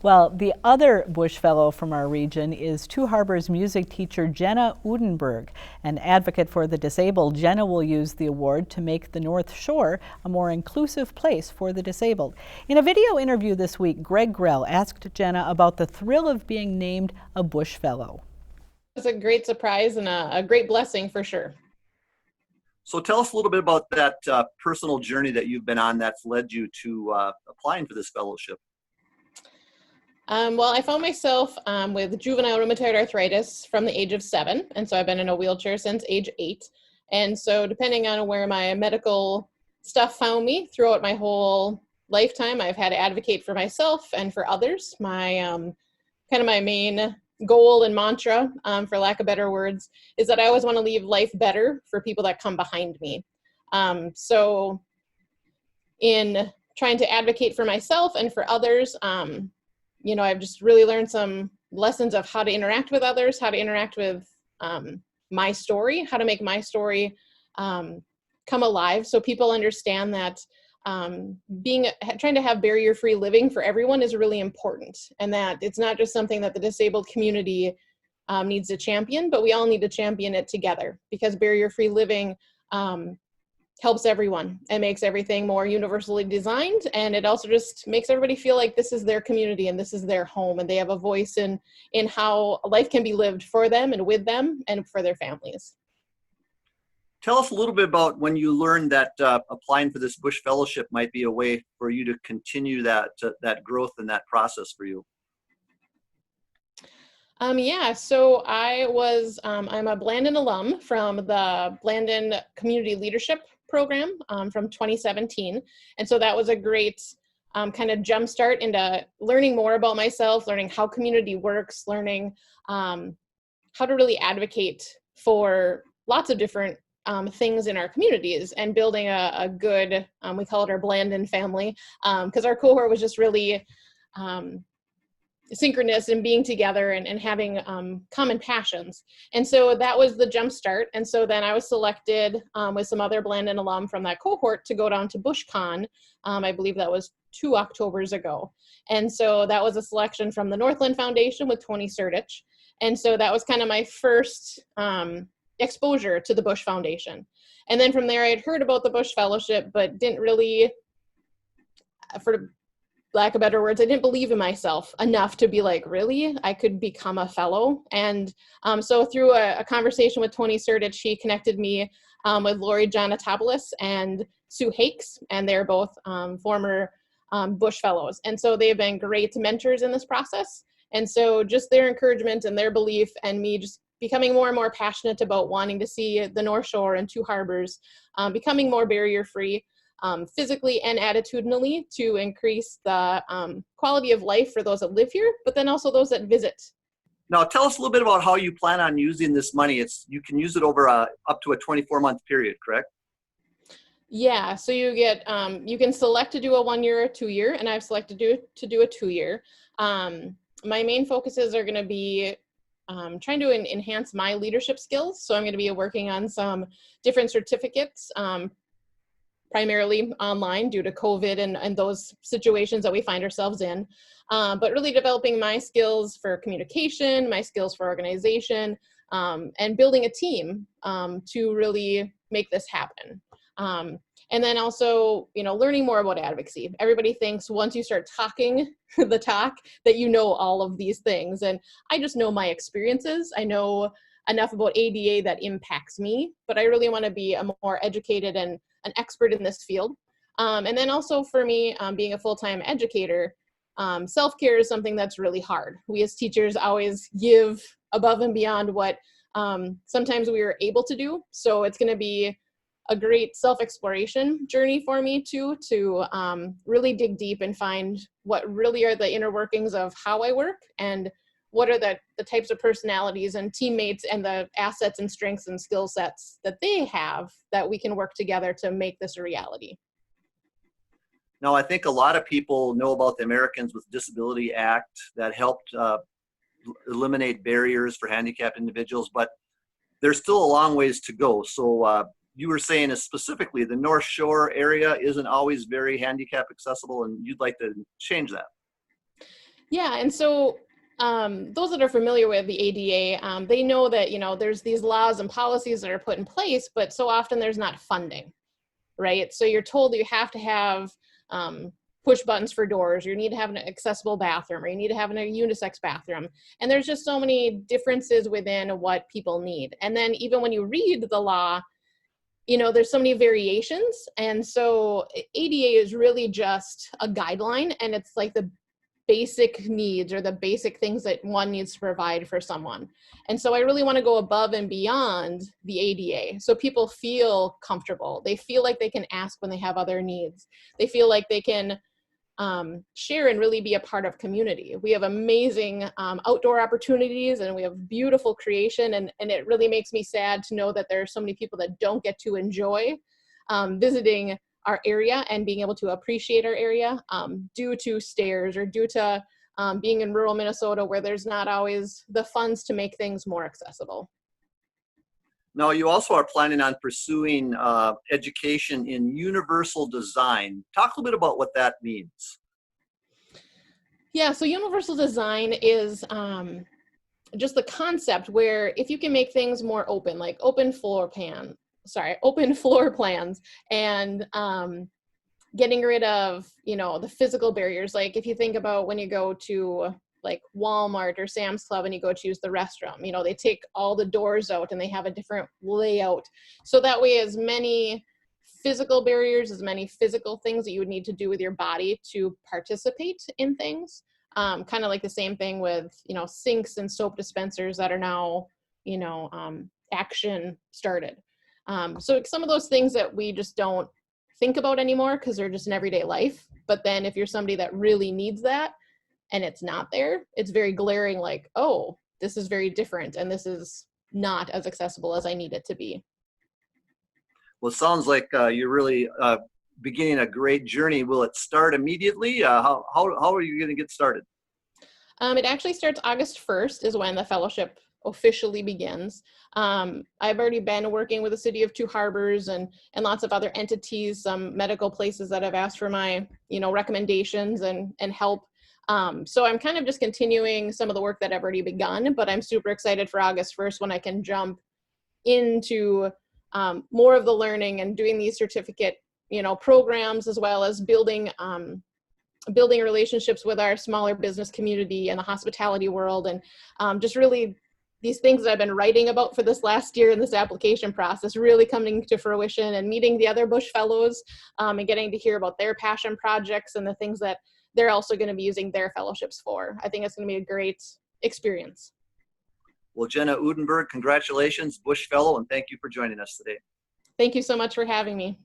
Well, the other Bush Fellow from our region is Two Harbors music teacher Jenna Udenberg. An advocate for the disabled, Jenna will use the award to make the North Shore a more inclusive place for the disabled. In a video interview this week, Greg Grell asked Jenna about the thrill of being named a Bush Fellow. It's a great surprise and a great blessing for sure. So tell us a little bit about that personal journey that you've been on that's led you to applying for this fellowship. Well, I found myself with juvenile rheumatoid arthritis from the age of 7, and so I've been in a wheelchair since age 8. And so depending on where my medical stuff found me throughout my whole lifetime, I've had to advocate for myself and for others. My kind of my main goal and mantra, for lack of better words, is that I always want to leave life better for people that come behind me. So in trying to advocate for myself and for others, I've just really learned some lessons of how to interact with others, how to interact with my story, how to make my story come alive so people understand that trying to have barrier-free living for everyone is really important, and that it's not just something that the disabled community needs to champion, but we all need to champion it together, because barrier-free living helps everyone and makes everything more universally designed, and it also just makes everybody feel like this is their community and this is their home, and they have a voice in how life can be lived for them and with them and for their families. Tell us a little bit about when you learned that applying for this Bush Fellowship might be a way for you to continue that growth and that process for you. So I'm a Blandon alum from the Blandon Community Leadership Program from 2017. And so that was a great kind of jumpstart into learning more about myself, learning how community works, learning how to really advocate for lots of different things in our communities, and building a good, we call it our Blandon family, because our cohort was just really synchronous and being together and having common passions. And so that was the jump start. And so then I was selected with some other Blandon alum from that cohort to go down to BushCon. I believe that was 2 Octobers ago. And so that was a selection from the Northland Foundation with Tony Surdich. And so that was kind of my first exposure to the Bush Foundation. And then from there, I had heard about the Bush Fellowship, but didn't really, for lack of better words, I didn't believe in myself enough to be like, really, I could become a fellow. And so through a conversation with Tony Surdich, she connected me with Lori Jonatopoulos and Sue Hakes, and they're both former Bush Fellows. And so they've been great mentors in this process. And so just their encouragement and their belief, and me just becoming more and more passionate about wanting to see the North Shore and Two Harbors becoming more barrier-free, physically and attitudinally, to increase the quality of life for those that live here, but then also those that visit. Now, tell us a little bit about how you plan on using this money. You can use it over up to a 24-month period, correct? Yeah, so you get you can select to do a 1-year or 2-year, and I've selected to do a 2-year. My main focuses are going to be trying to enhance my leadership skills. So I'm going to be working on some different certificates, primarily online due to COVID and those situations that we find ourselves in, but really developing my skills for communication, my skills for organization, and building a team to really make this happen. And then also, learning more about advocacy. Everybody thinks once you start talking the talk that you know all of these things. And I just know my experiences. I know enough about ADA that impacts me, but I really want to be a more educated and an expert in this field. And then also for me, being a full-time educator, self-care is something that's really hard. We as teachers always give above and beyond what sometimes we are able to do. So it's going to be a great self-exploration journey for me too, to really dig deep and find what really are the inner workings of how I work, and what are the types of personalities and teammates and the assets and strengths and skill sets that they have that we can work together to make this a reality. Now, I think a lot of people know about the Americans with Disability Act that helped eliminate barriers for handicapped individuals, but there's still a long ways to go. So you were saying specifically the North Shore area isn't always very handicap accessible, and you'd like to change that. Yeah, and so those that are familiar with the ADA, they know that, you know, there's these laws and policies that are put in place, but so often there's not funding, right? So you're told that you have to have push buttons for doors, or you need to have an accessible bathroom, or you need to have a unisex bathroom. And there's just so many differences within what people need. And then even when you read the law, you know, there's so many variations. And so ADA is really just a guideline, and it's like the basic needs or the basic things that one needs to provide for someone. And so I really want to go above and beyond the ADA so people feel comfortable. They feel like they can ask when they have other needs. They feel like they can share and really be a part of community. We have amazing outdoor opportunities, and we have beautiful creation, and it really makes me sad to know that there are so many people that don't get to enjoy visiting our area and being able to appreciate our area due to stairs or due to being in rural Minnesota, where there's not always the funds to make things more accessible. Now, you also are planning on pursuing education in universal design. Talk a little bit about what that means. Yeah, so universal design is just the concept where if you can make things more open, like open floor plans, and getting rid of, you know, the physical barriers. Like if you think about when you go to like Walmart or Sam's Club and you go to use the restroom, you know, they take all the doors out and they have a different layout. So that way, as many physical barriers, as many physical things that you would need to do with your body to participate in things. Kind of like the same thing with, you know, sinks and soap dispensers that are now, you know, action started. So some of those things that we just don't think about anymore because they're just in everyday life. But then if you're somebody that really needs that and it's not there, it's very glaring, like, oh, this is very different and this is not as accessible as I need it to be. Well, it sounds like you're really beginning a great journey. Will it start immediately? How are you going to get started? It actually starts August 1st is when the fellowship officially begins. I've already been working with the city of Two Harbors and lots of other entities, some medical places that have asked for my, you know, recommendations and help. So I'm kind of just continuing some of the work that I've already begun, but I'm super excited for August 1st when I can jump into more of the learning and doing these certificate, you know, programs, as well as building relationships with our smaller business community and the hospitality world, and just really these things that I've been writing about for this last year in this application process really coming to fruition, and meeting the other Bush Fellows and getting to hear about their passion projects and the things that they're also going to be using their fellowships for. I think it's going to be a great experience. Well, Jenna Udenberg, congratulations, Bush Fellow, and thank you for joining us today. Thank you so much for having me.